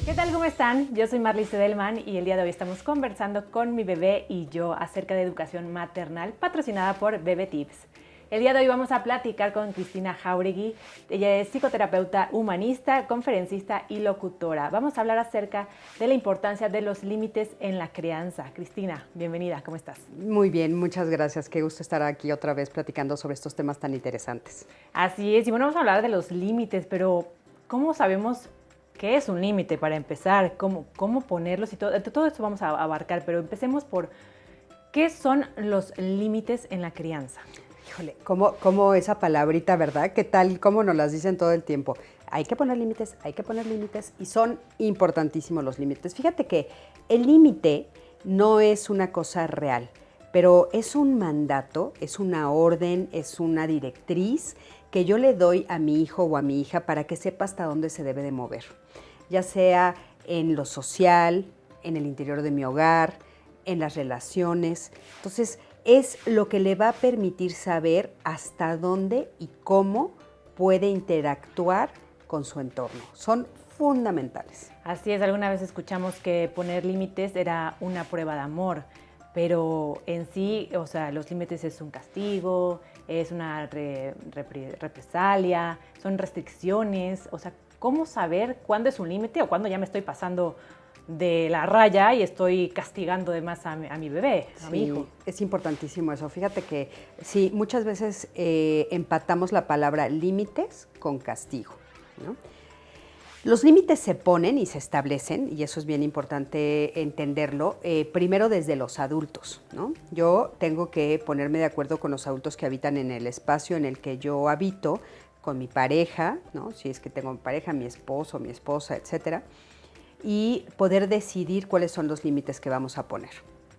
¿Qué tal? ¿Cómo están? Yo soy Marly Sedelman y el día de hoy estamos conversando con mi bebé y yo acerca de educación maternal patrocinada por Bebe Tips. El día de hoy vamos a platicar con Cristina Jáuregui. Ella es psicoterapeuta humanista, conferencista y locutora. Vamos a hablar acerca de la importancia de los límites en la crianza. Cristina, bienvenida, ¿cómo estás? Muy bien, muchas gracias. Qué gusto estar aquí otra vez platicando sobre estos temas tan interesantes. Así es, y bueno, vamos a hablar de los límites, pero ¿cómo sabemos qué es un límite para empezar? ¿Cómo ponerlos? Y todo esto vamos a abarcar, pero empecemos por ¿qué son los límites en la crianza? Híjole, cómo esa palabrita, ¿verdad? ¿Qué tal? ¿Cómo nos las dicen todo el tiempo? Hay que poner límites y son importantísimos los límites. Fíjate que el límite no es una cosa real, pero es un mandato, es una orden, es una directriz que yo le doy a mi hijo o a mi hija para que sepa hasta dónde se debe de mover, ya sea en lo social, en el interior de mi hogar, en las relaciones. Entonces, es lo que le va a permitir saber hasta dónde y cómo puede interactuar con su entorno. Son fundamentales. Así es, alguna vez escuchamos que poner límites era una prueba de amor, pero en sí, o sea, los límites es un castigo, es una represalia, son restricciones, o sea, ¿cómo saber cuándo es un límite o cuándo ya me estoy pasando de la raya y estoy castigando de más a mi bebé, a mi hijo? Es importantísimo eso. Fíjate que sí, muchas veces empatamos la palabra límites con castigo, ¿no? Los límites se ponen y se establecen, y eso es bien importante entenderlo, primero desde los adultos, ¿no? Yo tengo que ponerme de acuerdo con los adultos que habitan en el espacio en el que yo habito, con mi pareja, ¿no? Si es que tengo mi pareja, mi esposo, mi esposa, etcétera, y poder decidir cuáles son los límites que vamos a poner.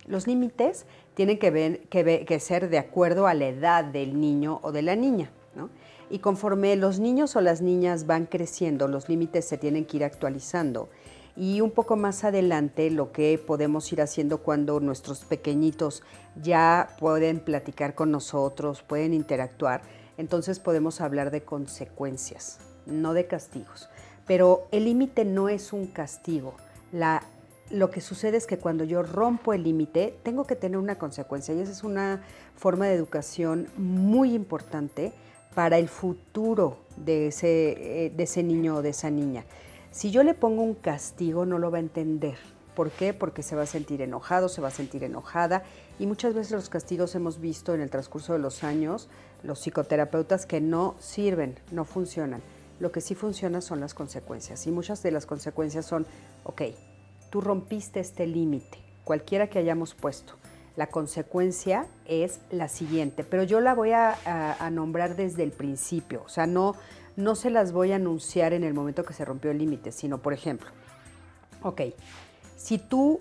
Los límites tienen que ser de acuerdo a la edad del niño o de la niña, ¿no? Y conforme los niños o las niñas van creciendo, los límites se tienen que ir actualizando. Y un poco más adelante, lo que podemos ir haciendo cuando nuestros pequeñitos ya pueden platicar con nosotros, pueden interactuar, entonces podemos hablar de consecuencias, no de castigos. Pero el límite no es un castigo. Lo que sucede es que cuando yo rompo el límite, tengo que tener una consecuencia, y esa es una forma de educación muy importante para el futuro de ese niño o de esa niña. Si yo le pongo un castigo, no lo va a entender. ¿Por qué? Porque se va a sentir enojado, se va a sentir enojada, y muchas veces los castigos hemos visto en el transcurso de los años, los psicoterapeutas, que no sirven, no funcionan. Lo que sí funciona son las consecuencias, y muchas de las consecuencias son, ok, tú rompiste este límite, cualquiera que hayamos puesto. La consecuencia es la siguiente, pero yo la voy a nombrar desde el principio, o sea, no se las voy a anunciar en el momento que se rompió el límite, sino, por ejemplo, ok, si tú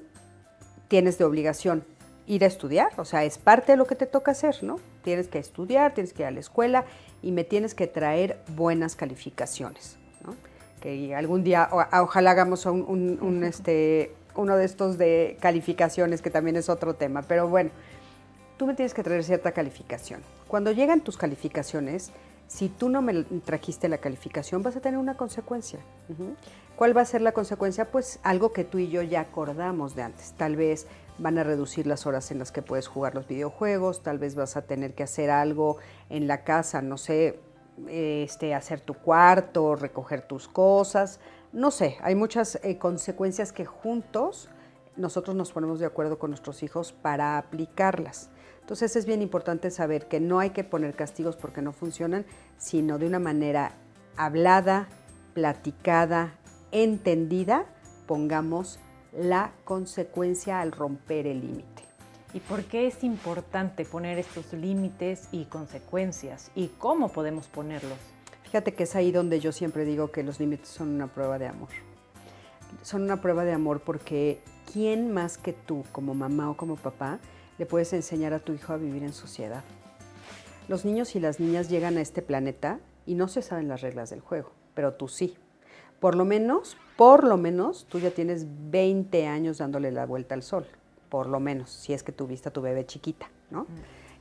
tienes de obligación ir a estudiar, o sea, es parte de lo que te toca hacer, ¿no? Tienes que estudiar, tienes que ir a la escuela y me tienes que traer buenas calificaciones, ¿no? Que algún día, ojalá hagamos uno de estos de calificaciones, que también es otro tema, pero bueno, tú me tienes que traer cierta calificación. Cuando llegan tus calificaciones, si tú no me trajiste la calificación, vas a tener una consecuencia. ¿Cuál va a ser la consecuencia? Pues algo que tú y yo ya acordamos de antes. Tal vez van a reducir las horas en las que puedes jugar los videojuegos, tal vez vas a tener que hacer algo en la casa, no sé, hacer tu cuarto, recoger tus cosas, no sé, hay muchas consecuencias que juntos nosotros nos ponemos de acuerdo con nuestros hijos para aplicarlas. Entonces es bien importante saber que no hay que poner castigos porque no funcionan, sino de una manera hablada, platicada, entendida, pongamos la consecuencia al romper el límite. ¿Y por qué es importante poner estos límites y consecuencias? ¿Y cómo podemos ponerlos? Fíjate que es ahí donde yo siempre digo que los límites son una prueba de amor. Son una prueba de amor porque ¿quién más que tú, como mamá o como papá, le puedes enseñar a tu hijo a vivir en sociedad? Los niños y las niñas llegan a este planeta y no se saben las reglas del juego, pero tú sí. Por lo menos, tú ya tienes 20 años dándole la vuelta al sol. Por lo menos, si es que tuviste a tu bebé chiquita, ¿no?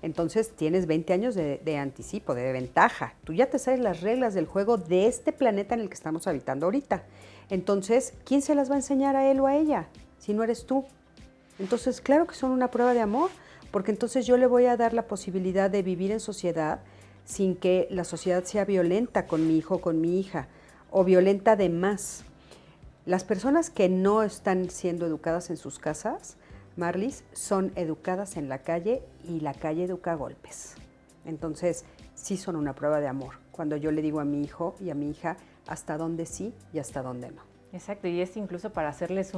Entonces tienes 20 años de anticipo, de ventaja. Tú ya te sabes las reglas del juego de este planeta en el que estamos habitando ahorita. Entonces, ¿quién se las va a enseñar a él o a ella si no eres tú? Entonces, claro que son una prueba de amor, porque entonces yo le voy a dar la posibilidad de vivir en sociedad sin que la sociedad sea violenta con mi hijo o con mi hija, o violenta de más. Las personas que no están siendo educadas en sus casas, Marlis, son educadas en la calle y la calle educa a golpes. Entonces, sí son una prueba de amor, cuando yo le digo a mi hijo y a mi hija hasta dónde sí y hasta dónde no. Exacto, y es incluso para hacerles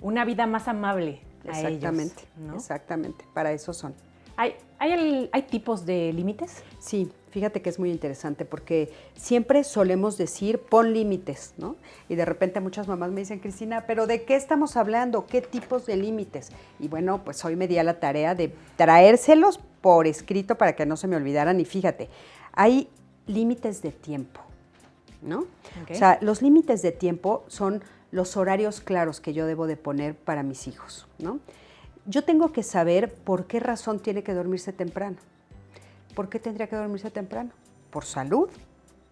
una vida más amable a Exactamente, ellos, ¿no? exactamente, para eso son. ¿Hay tipos de límites? Sí, fíjate que es muy interesante porque siempre solemos decir pon límites, ¿no? Y de repente muchas mamás me dicen, Cristina, ¿pero de qué estamos hablando? ¿Qué tipos de límites? Y bueno, pues hoy me di a la tarea de traérselos por escrito para que no se me olvidaran. Y fíjate, hay límites de tiempo, ¿no? Okay. O sea, los límites de tiempo son los horarios claros que yo debo de poner para mis hijos, ¿no? Yo tengo que saber por qué razón tiene que dormirse temprano. ¿Por qué tendría que dormirse temprano? Por salud,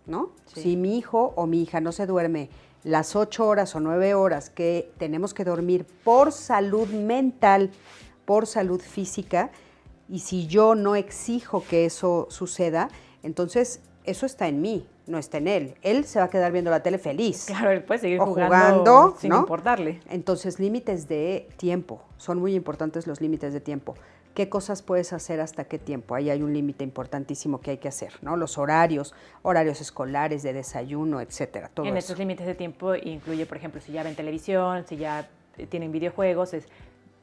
¿no? Sí. Si mi hijo o mi hija no se duerme las 8 horas o 9 horas que tenemos que dormir por salud mental, por salud física, y si yo no exijo que eso suceda, entonces eso está en mí, no está en él. Él se va a quedar viendo la tele feliz. Claro, él puede seguir o jugando sin ¿no? importarle. Entonces, límites de tiempo. Son muy importantes los límites de tiempo. ¿Qué cosas puedes hacer hasta qué tiempo? Ahí hay un límite importantísimo que hay que hacer, ¿no? Los horarios escolares, de desayuno, etcétera. Todo en eso. estos límites de tiempo incluye, por ejemplo, si ya ven televisión, si ya tienen videojuegos,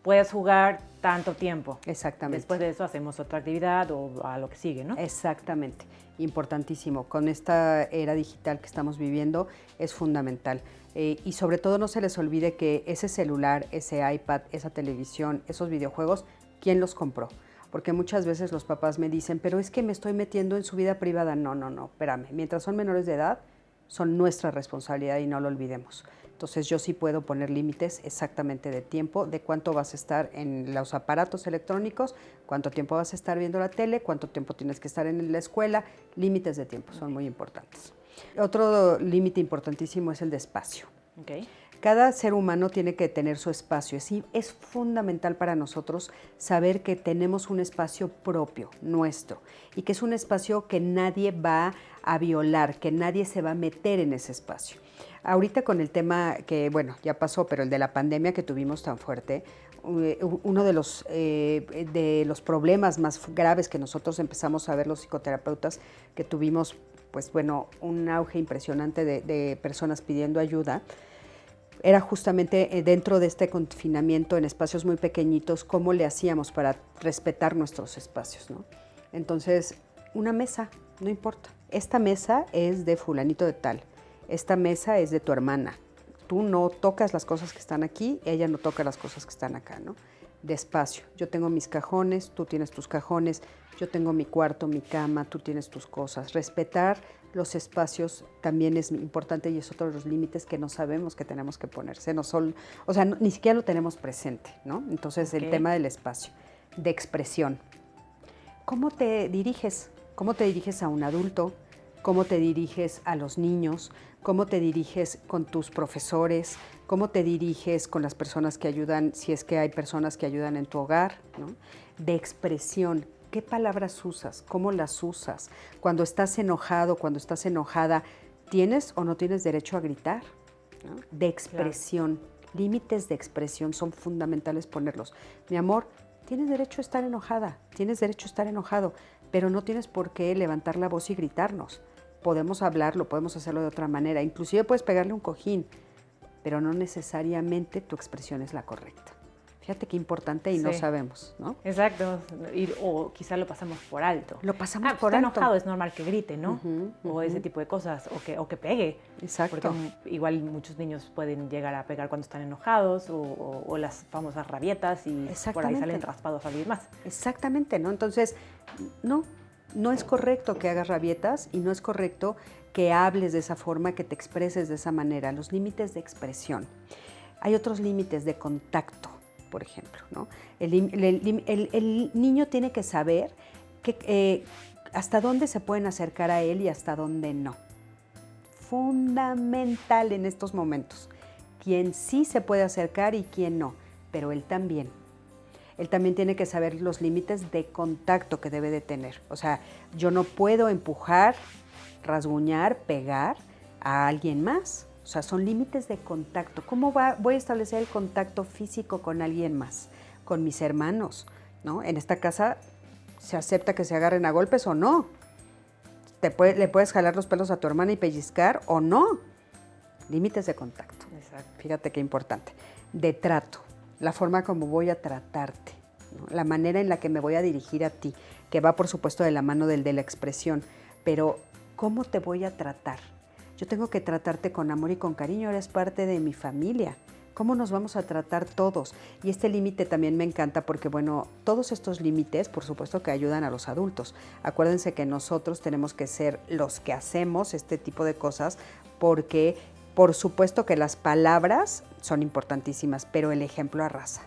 puedes jugar tanto tiempo. Exactamente. Después de eso hacemos otra actividad o a lo que sigue, ¿no? Exactamente. Importantísimo. Con esta era digital que estamos viviendo es fundamental. Y sobre todo no se les olvide que ese celular, ese iPad, esa televisión, esos videojuegos, ¿quién los compró? Porque muchas veces los papás me dicen, pero es que me estoy metiendo en su vida privada. No, espérame. Mientras son menores de edad, son nuestra responsabilidad y no lo olvidemos. Entonces yo sí puedo poner límites exactamente de tiempo, de cuánto vas a estar en los aparatos electrónicos, cuánto tiempo vas a estar viendo la tele, cuánto tiempo tienes que estar en la escuela. Límites de tiempo son muy importantes. Otro límite importantísimo es el de espacio. Okay. Cada ser humano tiene que tener su espacio. Es fundamental para nosotros saber que tenemos un espacio propio, nuestro, y que es un espacio que nadie va a violar, que nadie se va a meter en ese espacio. Ahorita con el tema que, bueno, ya pasó, pero el de la pandemia que tuvimos tan fuerte, uno de los problemas más graves que nosotros empezamos a ver los psicoterapeutas, que tuvimos, pues bueno, un auge impresionante de personas pidiendo ayuda, era justamente dentro de este confinamiento en espacios muy pequeñitos, cómo le hacíamos para respetar nuestros espacios, ¿no? Entonces, una mesa, no importa. Esta mesa es de fulanito de tal. Esta mesa es de tu hermana. Tú no tocas las cosas que están aquí, ella no toca las cosas que están acá, ¿no? Despacio. Yo tengo mis cajones, tú tienes tus cajones, yo tengo mi cuarto, mi cama, tú tienes tus cosas. Respetar los espacios también es importante y es otro de los límites que no sabemos que tenemos que ponerse. Ni siquiera lo tenemos presente, ¿no? Entonces, el tema del espacio, de expresión. ¿Cómo te diriges? ¿Cómo te diriges a un adulto? ¿Cómo te diriges a los niños? ¿Cómo te diriges con tus profesores? ¿Cómo te diriges con las personas que ayudan, si es que hay personas que ayudan en tu hogar, ¿no? De expresión. ¿Qué palabras usas? ¿Cómo las usas? Cuando estás enojado, cuando estás enojada, ¿tienes o no tienes derecho a gritar? ¿No? De expresión. Claro. Límites de expresión son fundamentales ponerlos. Mi amor, tienes derecho a estar enojada, tienes derecho a estar enojado, pero no tienes por qué levantar la voz y gritarnos. Podemos hablarlo, podemos hacerlo de otra manera. Inclusive puedes pegarle un cojín, pero no necesariamente tu expresión es la correcta. Fíjate qué importante y no sabemos, ¿no? Exacto, o quizá lo pasamos por alto. Lo pasamos por está alto. enojado, es normal que grite, ¿no? O ese tipo de cosas, o que pegue. Exacto. Porque igual muchos niños pueden llegar a pegar cuando están enojados, o las famosas rabietas, y por ahí salen raspados a alguien más. Exactamente, ¿no? Entonces, no es correcto que hagas rabietas y no es correcto que hables de esa forma, que te expreses de esa manera. Los límites de expresión. Hay otros límites de contacto, por ejemplo, ¿no? El niño tiene que saber hasta dónde se pueden acercar a él y hasta dónde no. fundamental en estos momentos. Quién sí se puede acercar y quién no, pero él también. Él también tiene que saber los límites de contacto que debe de tener. O sea, yo no puedo empujar, rasguñar, pegar a alguien más. O sea, son límites de contacto. ¿Cómo voy a establecer el contacto físico con alguien más? Con mis hermanos, ¿no? En esta casa se acepta que se agarren a golpes o no. Le puedes jalar los pelos a tu hermana y pellizcar o no. Límites de contacto. Exacto. Fíjate qué importante. De trato, la forma como voy a tratarte, ¿no? La manera en la que me voy a dirigir a ti, que va por supuesto de la mano de la expresión, pero ¿cómo te voy a tratar? Yo tengo que tratarte con amor y con cariño, eres parte de mi familia. ¿Cómo nos vamos a tratar todos? Y este límite también me encanta porque, bueno, todos estos límites, por supuesto que ayudan a los adultos. Acuérdense que nosotros tenemos que ser los que hacemos este tipo de cosas porque, por supuesto que las palabras son importantísimas, pero el ejemplo arrasa.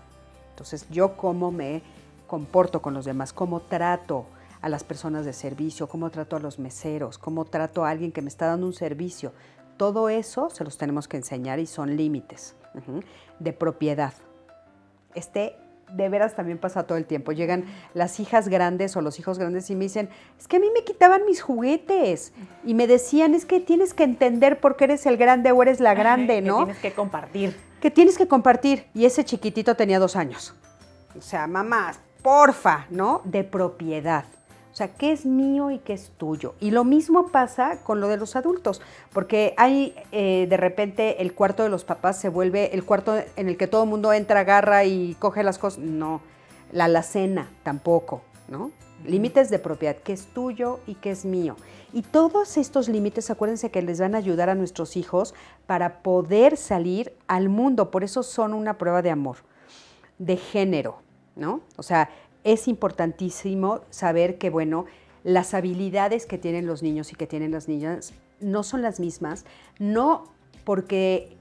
Entonces, yo cómo me comporto con los demás, cómo trato a las personas de servicio, cómo trato a los meseros, cómo trato a alguien que me está dando un servicio. Todo eso se los tenemos que enseñar y son límites de propiedad. De veras también pasa todo el tiempo. Llegan las hijas grandes o los hijos grandes y me dicen, es que a mí me quitaban mis juguetes. Y me decían, es que tienes que entender por qué eres el grande o eres la grande, ¿no? Que tienes que compartir. Que tienes que compartir. Y ese chiquitito tenía 2 años. O sea, mamá, porfa, ¿no? De propiedad. O sea, ¿qué es mío y qué es tuyo? Y lo mismo pasa con lo de los adultos, porque hay de repente el cuarto de los papás se vuelve el cuarto en el que todo el mundo entra, agarra y coge las cosas. No, la alacena tampoco, ¿no? Límites de propiedad, qué es tuyo y qué es mío. Y todos estos límites, acuérdense que les van a ayudar a nuestros hijos para poder salir al mundo. Por eso son una prueba de amor, de género, ¿no? O sea, es importantísimo saber que, bueno, las habilidades que tienen los niños y que tienen las niñas no son las mismas, no porque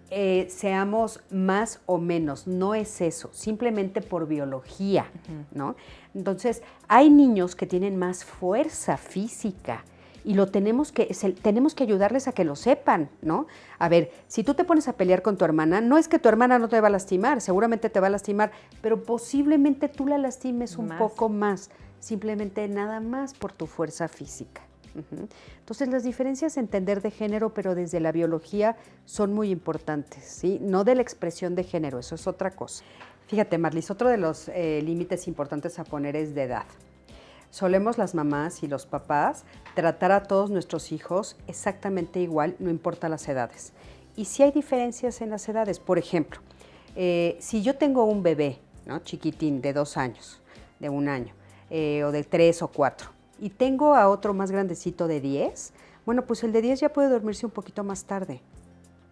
seamos más o menos, no es eso, simplemente por biología, ¿no? Entonces, hay niños que tienen más fuerza física y tenemos que ayudarles a que lo sepan, ¿no? A ver, si tú te pones a pelear con tu hermana, no es que tu hermana no te va a lastimar, seguramente te va a lastimar, pero posiblemente tú la lastimes un poco más, simplemente nada más por tu fuerza física. Entonces, las diferencias entender de género, pero desde la biología, son muy importantes, ¿sí? No de la expresión de género, eso es otra cosa. Fíjate, Marlis, otro de los límites importantes a poner es de edad. Solemos las mamás y los papás tratar a todos nuestros hijos exactamente igual, no importa las edades. Y sí hay diferencias en las edades. Por ejemplo, si yo tengo un bebé, ¿no? Chiquitín de 2 años, de 1 año, o de 3 o 4, y tengo a otro más grandecito de 10, bueno, pues el de 10 ya puede dormirse un poquito más tarde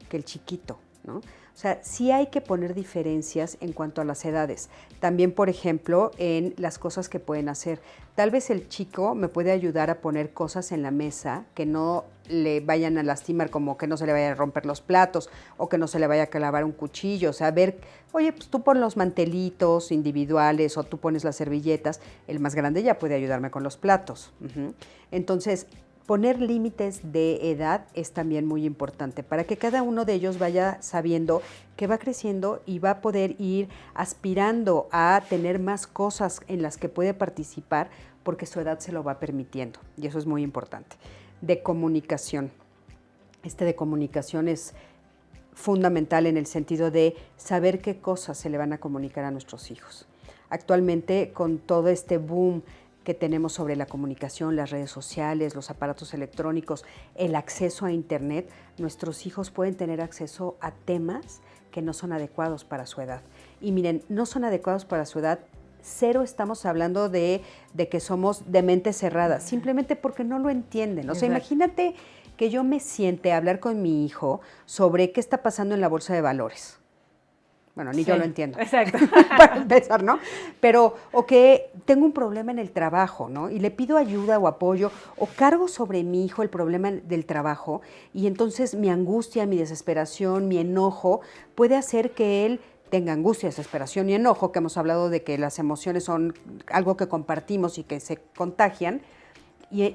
que el chiquito, ¿no? O sea, sí hay que poner diferencias en cuanto a las edades. También, por ejemplo, en las cosas que pueden hacer. Tal vez el chico me puede ayudar a poner cosas en la mesa que no le vayan a lastimar, como que no se le vaya a romper los platos o que no se le vaya a clavar un cuchillo. O sea, ver, oye, pues tú pon los mantelitos individuales o tú pones las servilletas. El más grande ya puede ayudarme con los platos. Entonces, poner límites de edad es también muy importante para que cada uno de ellos vaya sabiendo que va creciendo y va a poder ir aspirando a tener más cosas en las que puede participar porque su edad se lo va permitiendo y eso es muy importante. De comunicación. De comunicación es fundamental en el sentido de saber qué cosas se le van a comunicar a nuestros hijos. Actualmente, con todo este boom que tenemos sobre la comunicación, las redes sociales, los aparatos electrónicos, el acceso a Internet, nuestros hijos pueden tener acceso a temas que no son adecuados para su edad. Y miren, no son adecuados para su edad, cero estamos hablando de que somos de mente cerrada, simplemente porque no lo entienden. O sea, imagínate que yo me siente a hablar con mi hijo sobre qué está pasando en la bolsa de valores. Bueno, ni yo lo entiendo. Exacto. Para empezar, ¿no? Pero, o que tengo un problema en el trabajo, ¿no? Y le pido ayuda o apoyo, o cargo sobre mi hijo el problema del trabajo, y entonces mi angustia, mi desesperación, mi enojo, puede hacer que él tenga angustia, desesperación y enojo, que hemos hablado de que las emociones son algo que compartimos y que se contagian,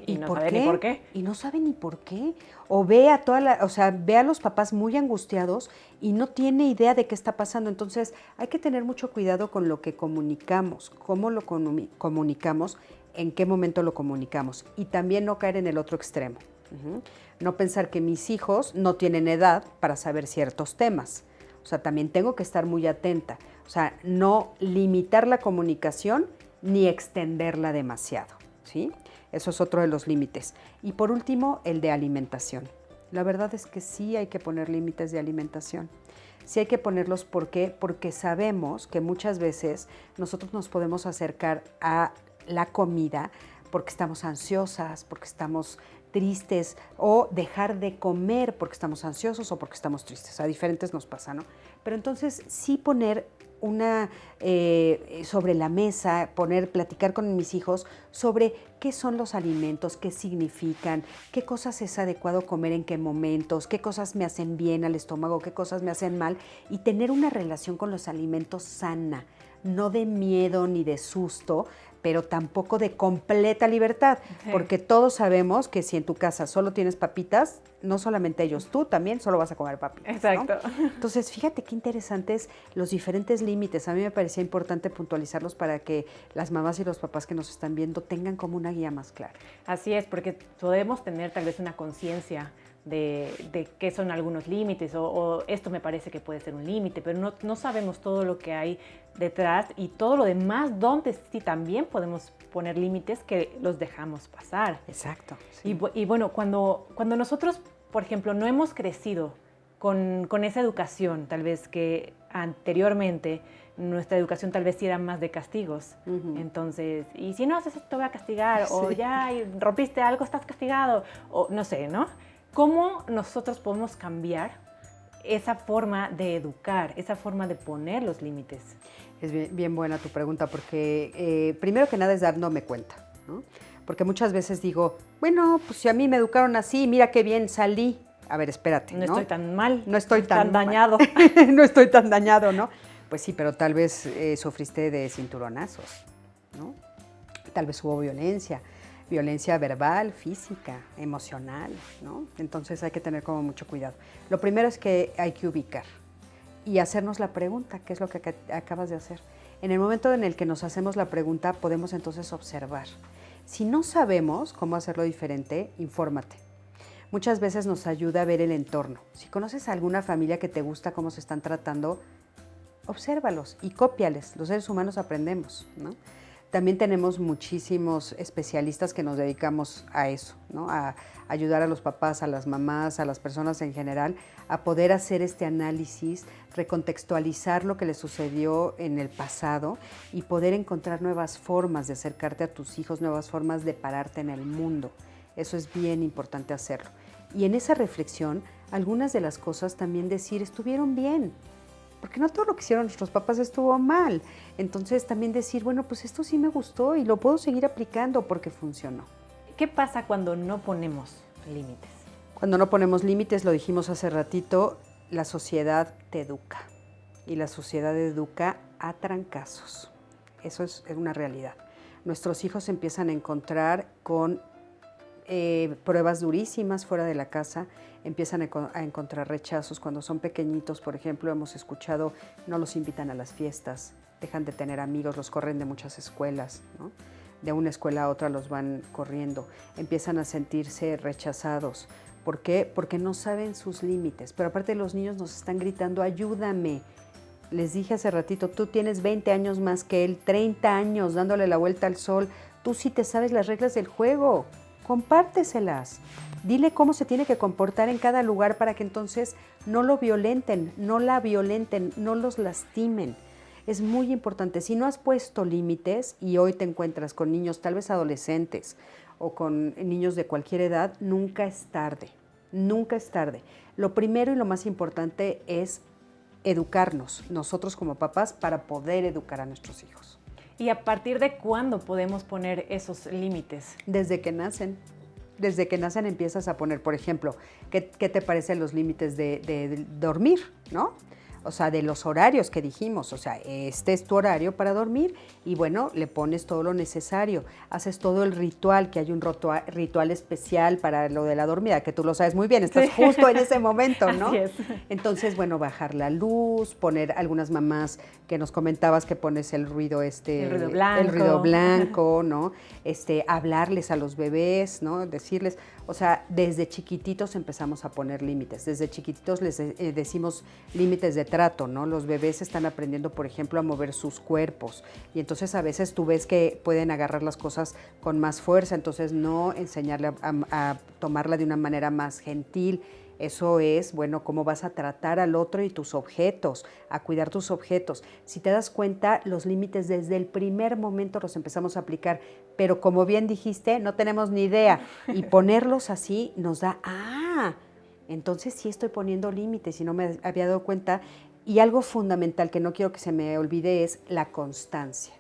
Y no sabe ni por qué. Y no sabe ni por qué. O ve a los papás muy angustiados y no tiene idea de qué está pasando. Entonces, hay que tener mucho cuidado con lo que comunicamos, cómo lo comunicamos, en qué momento lo comunicamos. Y también no caer en el otro extremo. No pensar que mis hijos no tienen edad para saber ciertos temas. O sea, también tengo que estar muy atenta. O sea, no limitar la comunicación ni extenderla demasiado, ¿sí? Eso es otro de los límites. Y por último, el de alimentación. La verdad es que sí hay que poner límites de alimentación. Sí hay que ponerlos, ¿por qué? Porque sabemos que muchas veces nosotros nos podemos acercar a la comida porque estamos ansiosas, porque estamos tristes, o dejar de comer porque estamos ansiosos o porque estamos tristes. A diferentes nos pasa, ¿no? Pero entonces sí poner sobre la mesa, platicar con mis hijos sobre qué son los alimentos, qué significan, qué cosas es adecuado comer en qué momentos, qué cosas me hacen bien al estómago, qué cosas me hacen mal, y tener una relación con los alimentos sana, no de miedo ni de susto, pero tampoco de completa libertad, porque todos sabemos que si en tu casa solo tienes papitas, no solamente ellos, tú también solo vas a comer papitas. Exacto. ¿No? Entonces, fíjate qué interesantes los diferentes límites. A mí me parecía importante puntualizarlos para que las mamás y los papás que nos están viendo tengan como una guía más clara. Así es, porque podemos tener tal vez una conciencia de qué son algunos límites o esto me parece que puede ser un límite, pero no sabemos todo lo que hay detrás y todo lo demás donde sí también podemos poner límites que los dejamos pasar. Exacto. Sí. Y bueno, cuando nosotros, por ejemplo, no hemos crecido con esa educación, tal vez que anteriormente nuestra educación tal vez sí era más de castigos. Entonces, y si no haces esto te voy a castigar, o ya rompiste algo, estás castigado, o no sé, ¿no? ¿Cómo nosotros podemos cambiar esa forma de educar, esa forma de poner los límites? Es bien buena tu pregunta, porque primero que nada es dándome cuenta, ¿no? Porque muchas veces digo, bueno, pues si a mí me educaron así, mira qué bien salí. A ver, espérate, ¿no? No estoy tan mal. No estoy tan dañado. No estoy tan dañado, ¿no? Pues sí, pero tal vez sufriste de cinturonazos, ¿no? Tal vez hubo violencia verbal, física, emocional, ¿no? Entonces hay que tener como mucho cuidado. Lo primero es que hay que ubicar y hacernos la pregunta, ¿qué es lo que acabas de hacer? En el momento en el que nos hacemos la pregunta, podemos entonces observar. Si no sabemos cómo hacerlo diferente, infórmate. Muchas veces nos ayuda a ver el entorno. Si conoces a alguna familia que te gusta cómo se están tratando, obsérvalos y cópiales. Los seres humanos aprendemos, ¿no? También tenemos muchísimos especialistas que nos dedicamos a eso, ¿no? A ayudar a los papás, a las mamás, a las personas en general, a poder hacer este análisis, recontextualizar lo que les sucedió en el pasado y poder encontrar nuevas formas de acercarte a tus hijos, nuevas formas de pararte en el mundo. Eso es bien importante hacerlo. Y en esa reflexión, algunas de las cosas también decir, estuvieron bien. Porque no todo lo que hicieron nuestros papás estuvo mal. Entonces también decir, bueno, pues esto sí me gustó y lo puedo seguir aplicando porque funcionó. ¿Qué pasa cuando no ponemos límites? Cuando no ponemos límites, lo dijimos hace ratito, la sociedad te educa. Y la sociedad educa a trancazos. Eso es una realidad. Nuestros hijos se empiezan a encontrar con pruebas durísimas fuera de la casa, empiezan a encontrar rechazos cuando son pequeñitos. Por ejemplo, hemos escuchado, no los invitan a las fiestas, dejan de tener amigos, los corren de muchas escuelas, ¿no? De una escuela a otra los van corriendo, empiezan a sentirse rechazados. ¿Por qué? Porque no saben sus límites, pero aparte los niños nos están gritando, ayúdame. Les dije hace ratito, tú tienes 20 años más que él, 30 años dándole la vuelta al sol, tú sí te sabes las reglas del juego. Compárteselas. Dile cómo se tiene que comportar en cada lugar para que entonces no lo violenten, no la violenten, no los lastimen. Es muy importante. Si no has puesto límites y hoy te encuentras con niños, tal vez adolescentes o con niños de cualquier edad, nunca es tarde. Nunca es tarde. Lo primero y lo más importante es educarnos, nosotros como papás, para poder educar a nuestros hijos. ¿Y a partir de cuándo podemos poner esos límites? Desde que nacen. Desde que nacen empiezas a poner, por ejemplo, ¿qué te parecen los límites de dormir, ¿no? o sea, de los horarios que dijimos, o sea, este es tu horario para dormir y bueno, le pones todo lo necesario, haces todo el ritual, que hay un ritual especial para lo de la dormida, que tú lo sabes muy bien, estás justo en ese momento, ¿no? Así es. Entonces, bueno, bajar la luz, poner algunas mamás que nos comentabas que pones el ruido blanco. el ruido blanco, ¿no? Hablarles a los bebés, ¿no? Decirles, o sea, desde chiquititos empezamos a poner límites, desde chiquititos les decimos límites de trato, ¿no? Los bebés están aprendiendo, por ejemplo, a mover sus cuerpos y entonces a veces tú ves que pueden agarrar las cosas con más fuerza, entonces no enseñarle a tomarla de una manera más gentil. Eso es, bueno, cómo vas a tratar al otro y tus objetos, a cuidar tus objetos. Si te das cuenta, los límites desde el primer momento los empezamos a aplicar, pero como bien dijiste, no tenemos ni idea. Y ponerlos así nos da, entonces sí estoy poniendo límites y no me había dado cuenta. Y algo fundamental que no quiero que se me olvide es la constancia.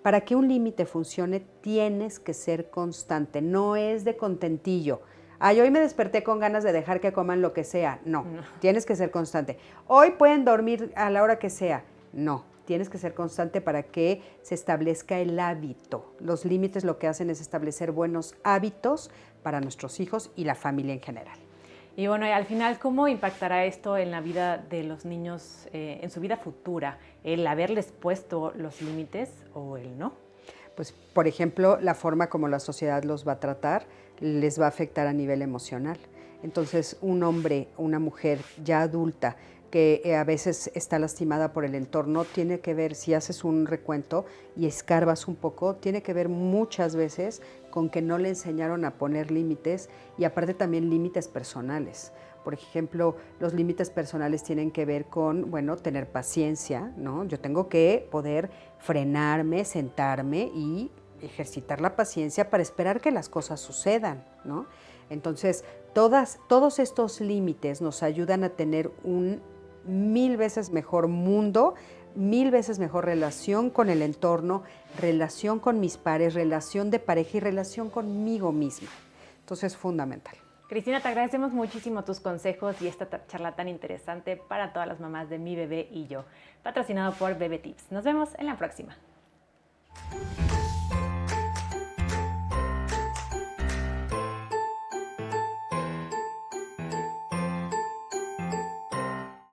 Para que un límite funcione, tienes que ser constante, no es de contentillo. Hoy me desperté con ganas de dejar que coman lo que sea. No, tienes que ser constante. Hoy pueden dormir a la hora que sea. No, tienes que ser constante para que se establezca el hábito. Los límites lo que hacen es establecer buenos hábitos para nuestros hijos y la familia en general. Y bueno, y al final, ¿cómo impactará esto en la vida de los niños, en su vida futura? ¿El haberles puesto los límites o el no? Pues, por ejemplo, la forma como la sociedad los va a tratar les va a afectar a nivel emocional. Entonces, un hombre, una mujer ya adulta que a veces está lastimada por el entorno, tiene que ver, si haces un recuento y escarbas un poco, tiene que ver muchas veces con que no le enseñaron a poner límites y aparte también límites personales. Por ejemplo, los límites personales tienen que ver con, bueno, tener paciencia, ¿no? Yo tengo que poder frenarme, sentarme y ejercitar la paciencia para esperar que las cosas sucedan, ¿no? Entonces, todos estos límites nos ayudan a tener un 1000 veces mejor mundo, 1000 veces mejor relación con el entorno, relación con mis pares, relación de pareja y relación conmigo misma. Entonces, es fundamental. Cristina, te agradecemos muchísimo tus consejos y esta charla tan interesante para todas las mamás de Mi Bebé y Yo, patrocinado por Bebe Tips. Nos vemos en la próxima.